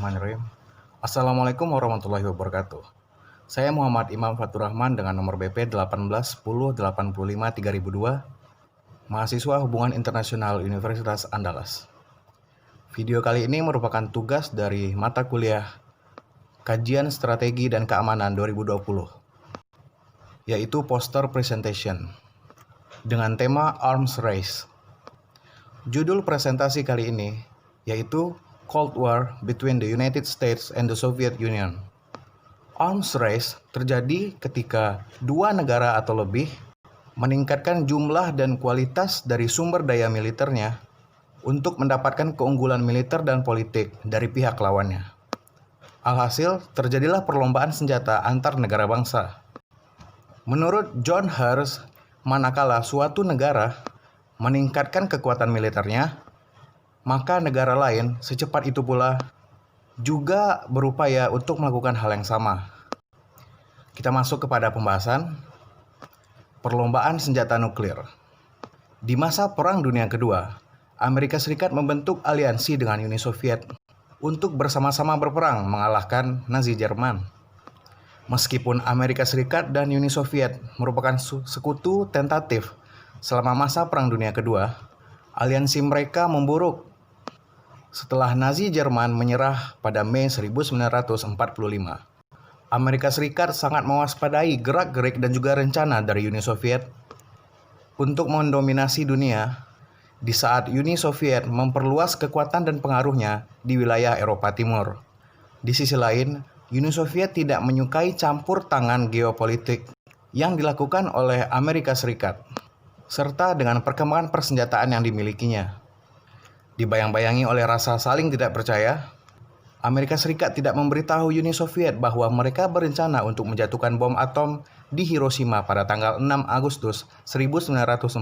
Bismillahirrahmanirrahim. Assalamualaikum warahmatullahi wabarakatuh. Saya Muhammad Imam Fatur Rahman dengan nomor BP 1810853002, mahasiswa Hubungan Internasional Universitas Andalas. Video kali ini merupakan tugas dari mata kuliah Kajian Strategi dan Keamanan 2020, yaitu poster presentation dengan tema Arms Race. Judul presentasi kali ini yaitu Cold War between the United States and the Soviet Union. Arms race terjadi ketika dua negara atau lebih meningkatkan jumlah dan kualitas dari sumber daya militernya untuk mendapatkan keunggulan militer dan politik dari pihak lawannya. Alhasil, terjadilah perlombaan senjata antar negara bangsa. Menurut John Hearst, manakala suatu negara meningkatkan kekuatan militernya, maka negara lain secepat itu pula juga berupaya untuk melakukan hal yang sama. Kita masuk kepada pembahasan perlombaan senjata nuklir. Di masa Perang Dunia Kedua, Amerika Serikat membentuk aliansi dengan Uni Soviet untuk bersama-sama berperang mengalahkan Nazi Jerman. Meskipun Amerika Serikat dan Uni Soviet merupakan sekutu tentatif selama masa Perang Dunia Kedua, aliansi mereka memburuk setelah Nazi Jerman menyerah pada Mei 1945. Amerika Serikat sangat mewaspadai gerak-gerik dan juga rencana dari Uni Soviet untuk mendominasi dunia di saat Uni Soviet memperluas kekuatan dan pengaruhnya di wilayah Eropa Timur. Di sisi lain, Uni Soviet tidak menyukai campur tangan geopolitik yang dilakukan oleh Amerika Serikat, serta dengan perkembangan persenjataan yang dimilikinya. Dibayang-bayangi oleh rasa saling tidak percaya, Amerika Serikat tidak memberitahu Uni Soviet bahwa mereka berencana untuk menjatuhkan bom atom di Hiroshima pada tanggal 6 Agustus 1945.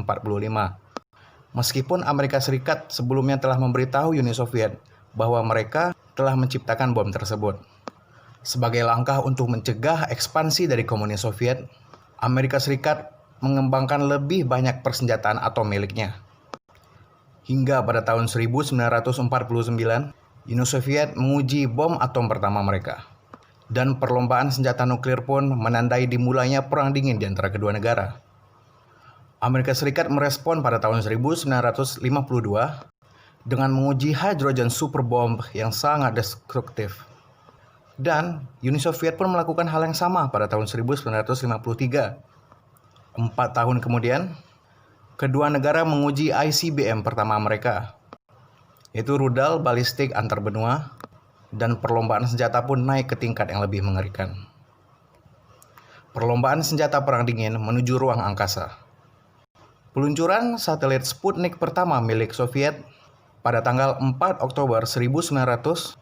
Meskipun Amerika Serikat sebelumnya telah memberitahu Uni Soviet bahwa mereka telah menciptakan bom tersebut. Sebagai langkah untuk mencegah ekspansi dari komunis Soviet, Amerika Serikat mengembangkan lebih banyak persenjataan atom miliknya. Hingga pada tahun 1949, Uni Soviet menguji bom atom pertama mereka. Dan perlombaan senjata nuklir pun menandai dimulainya perang dingin di antara kedua negara. Amerika Serikat merespon pada tahun 1952 dengan menguji hydrogen super bomb yang sangat destruktif. Dan Uni Soviet pun melakukan hal yang sama pada tahun 1953. 4 tahun kemudian, kedua negara menguji ICBM pertama mereka, yaitu rudal balistik antar benua, dan perlombaan senjata pun naik ke tingkat yang lebih mengerikan. Perlombaan senjata perang dingin menuju ruang angkasa. Peluncuran satelit Sputnik pertama milik Soviet pada tanggal 4 Oktober 1957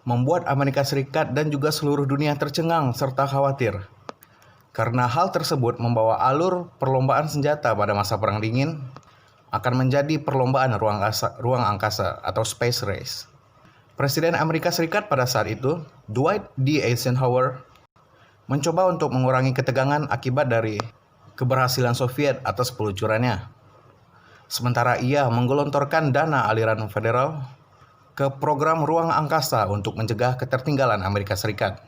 membuat Amerika Serikat dan juga seluruh dunia tercengang serta khawatir. Karena hal tersebut membawa alur perlombaan senjata pada masa Perang Dingin akan menjadi perlombaan ruang angkasa atau space race. Presiden Amerika Serikat pada saat itu, Dwight D. Eisenhower, mencoba untuk mengurangi ketegangan akibat dari keberhasilan Soviet atas peluncurannya. Sementara ia menggelontorkan dana aliran federal ke program ruang angkasa untuk mencegah ketertinggalan Amerika Serikat.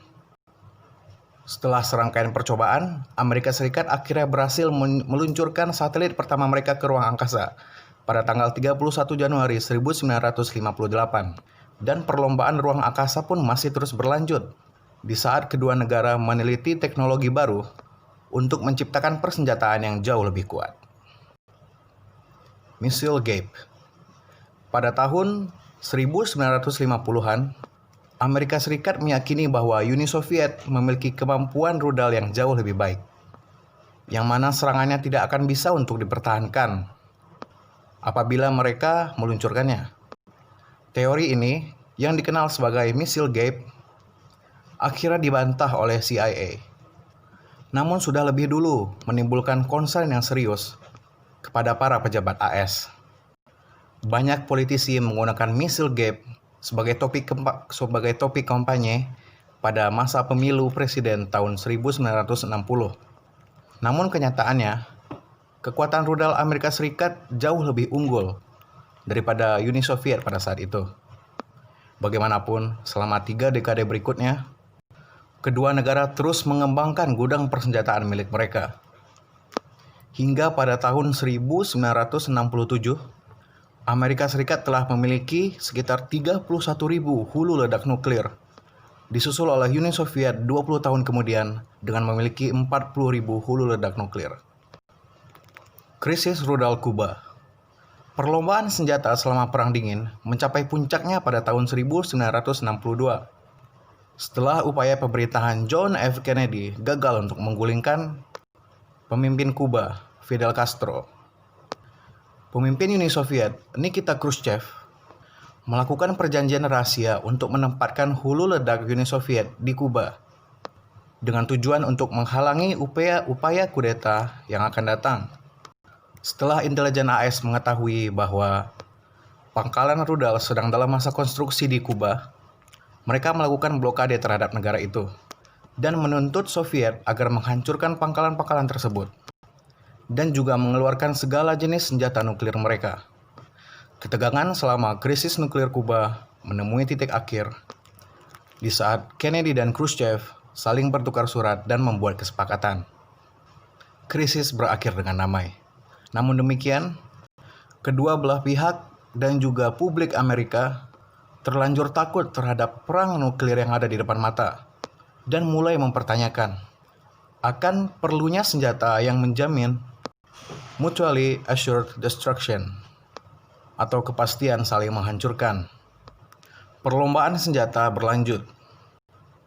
Setelah serangkaian percobaan, Amerika Serikat akhirnya berhasil meluncurkan satelit pertama mereka ke ruang angkasa pada tanggal 31 Januari 1958. Dan perlombaan ruang angkasa pun masih terus berlanjut di saat kedua negara meneliti teknologi baru untuk menciptakan persenjataan yang jauh lebih kuat. Missile Gap. Pada tahun 1950-an, Amerika Serikat meyakini bahwa Uni Soviet memiliki kemampuan rudal yang jauh lebih baik, yang mana serangannya tidak akan bisa untuk dipertahankan apabila mereka meluncurkannya. Teori ini, yang dikenal sebagai Missile Gap, akhirnya dibantah oleh CIA. Namun sudah lebih dulu menimbulkan concern yang serius kepada para pejabat AS. Banyak politisi menggunakan Missile Gap sebagai topik kampanye pada masa pemilu presiden tahun 1960. Namun kenyataannya, kekuatan rudal Amerika Serikat jauh lebih unggul daripada Uni Soviet pada saat itu. Bagaimanapun, selama 3 dekade berikutnya, kedua negara terus mengembangkan gudang persenjataan milik mereka. Hingga pada tahun 1967, Amerika Serikat telah memiliki sekitar 31.000 hulu ledak nuklir, disusul oleh Uni Soviet 20 tahun kemudian dengan memiliki 40.000 hulu ledak nuklir. Krisis rudal Kuba. Perlombaan senjata selama Perang Dingin mencapai puncaknya pada tahun 1962. Setelah upaya pemerintahan John F. Kennedy gagal untuk menggulingkan pemimpin Kuba, Fidel Castro, pemimpin Uni Soviet, Nikita Khrushchev, melakukan perjanjian rahasia untuk menempatkan hulu ledak Uni Soviet di Kuba dengan tujuan untuk menghalangi upaya kudeta yang akan datang. Setelah intelijen AS mengetahui bahwa pangkalan rudal sedang dalam masa konstruksi di Kuba, mereka melakukan blokade terhadap negara itu dan menuntut Soviet agar menghancurkan pangkalan-pangkalan tersebut dan juga mengeluarkan segala jenis senjata nuklir mereka. Ketegangan selama krisis nuklir Kuba menemui titik akhir di saat Kennedy dan Khrushchev saling bertukar surat dan membuat kesepakatan. Krisis berakhir dengan damai. Namun demikian, kedua belah pihak dan juga publik Amerika terlanjur takut terhadap perang nuklir yang ada di depan mata dan mulai mempertanyakan akan perlunya senjata yang menjamin mutually assured destruction atau kepastian saling menghancurkan. Perlombaan senjata berlanjut.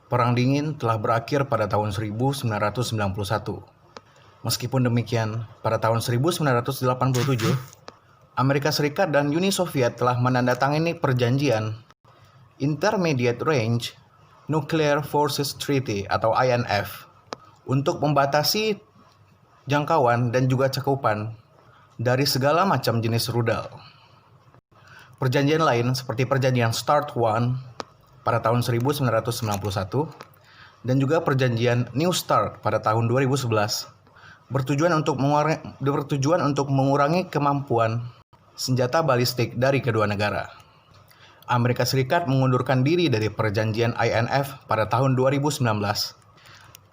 Perang Dingin telah berakhir pada tahun 1991. Meskipun demikian, pada tahun 1987, Amerika Serikat dan Uni Soviet telah menandatangani perjanjian Intermediate Range Nuclear Forces Treaty atau INF untuk membatasi jangkauan dan juga cakupan dari segala macam jenis rudal. Perjanjian lain seperti perjanjian START I pada tahun 1991 dan juga perjanjian New START pada tahun 2011 bertujuan untuk mengurangi kemampuan senjata balistik dari kedua negara. Amerika Serikat mengundurkan diri dari perjanjian INF pada tahun 2019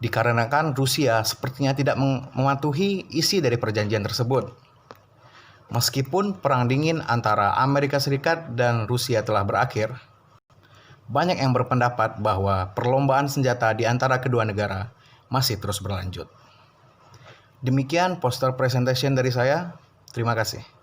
dikarenakan Rusia sepertinya tidak mematuhi isi dari perjanjian tersebut. Meskipun perang dingin antara Amerika Serikat dan Rusia telah berakhir, banyak yang berpendapat bahwa perlombaan senjata di antara kedua negara masih terus berlanjut. Demikian poster presentation dari saya. Terima kasih.